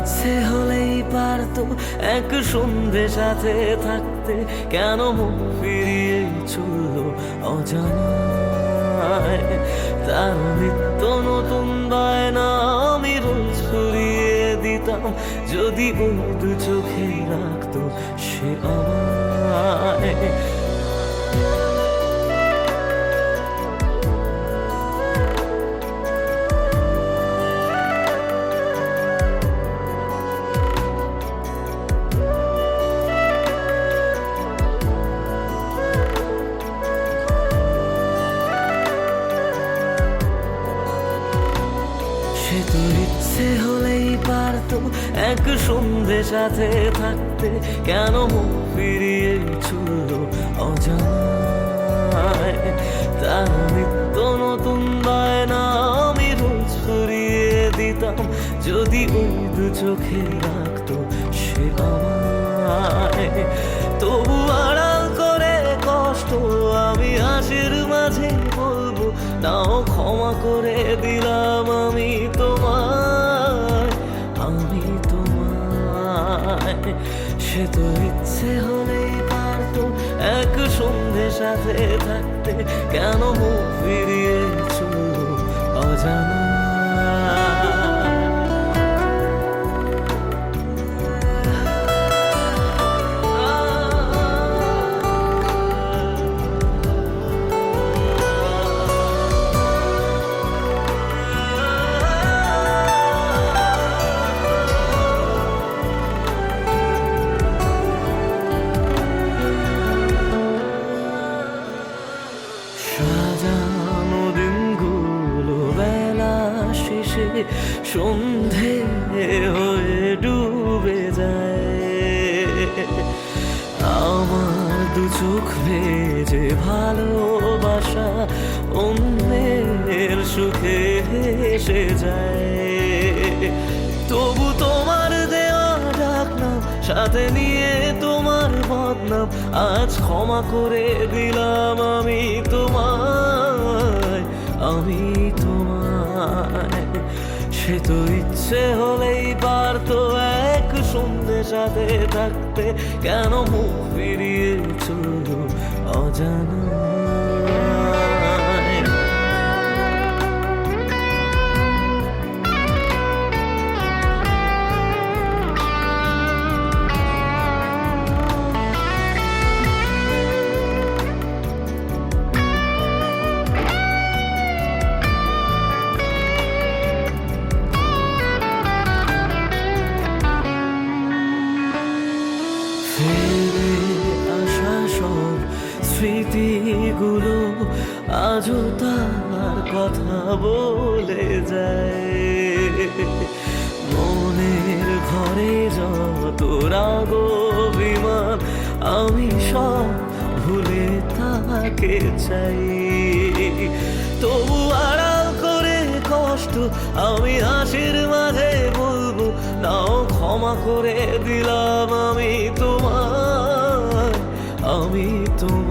ইচ্ছে হলেই পারতো এক সন্ধ্যে সাথে থাকতে, কেন মন ফিরিয়ে চললো অজানায়। তার নিত্য নতুন বায়না আমি রোজ ফুরিয়ে দিতাম, যদি ওই দু চোখে রাখতো সে আমায়। সে তো ইচ্ছে হলেই পারতো এক সন্ধ্যে সাথে থাকতে, কেন মুখ ফিরিয়ে চললো অজানায়। তার নিত্য নতুন বায়না আমি রোজ ফুরিয়ে দিতাম, যদি ওই দু চোখে রাখতো সে আমায়। তবু আড়াল করে কষ্ট আমি হাসির মাঝে বলবো, নাও ক্ষমা করে দিলাম আমি তোমায়, আমি তোমায়। সে তো ইচ্ছে হলেই পারতো এক সন্ধ্যে সাথে থাকতে, কেন মুখ ফিরিয়ে চললো অজানা। সাজানো দিনগুলো বেলা শেষে সন্ধে হয়ে ডুবে যায়, আমার দু চোখ ভেজে ভালোবাসা অন্যের সুখে হেসে যায়। তবু তোমার দেওয়া ডাকনাম সাথে নিয়ে তোমার বদনাম, আজ ক্ষমা করে দিলাম আমি তোমায়, আমি তোমায়। সে তো ইচ্ছে হলেই পারতো এক সন্ধ্যে সাথে থাকতে, কেন মুখ ফিরিয়ে চললো অজানা। ফিরে আসা সব স্মৃতিগুলো আজও তার কথা বলে যায়, মনের ঘরে যত রাগ অভিমান আমি সব ভুলে তাকে চাই। তবু আড়াল করে কষ্ট আমি হাসির মাঝে বলবো, নাও ক্ষমা করে দিলাম আমি তোমায়, আমি তোমায়।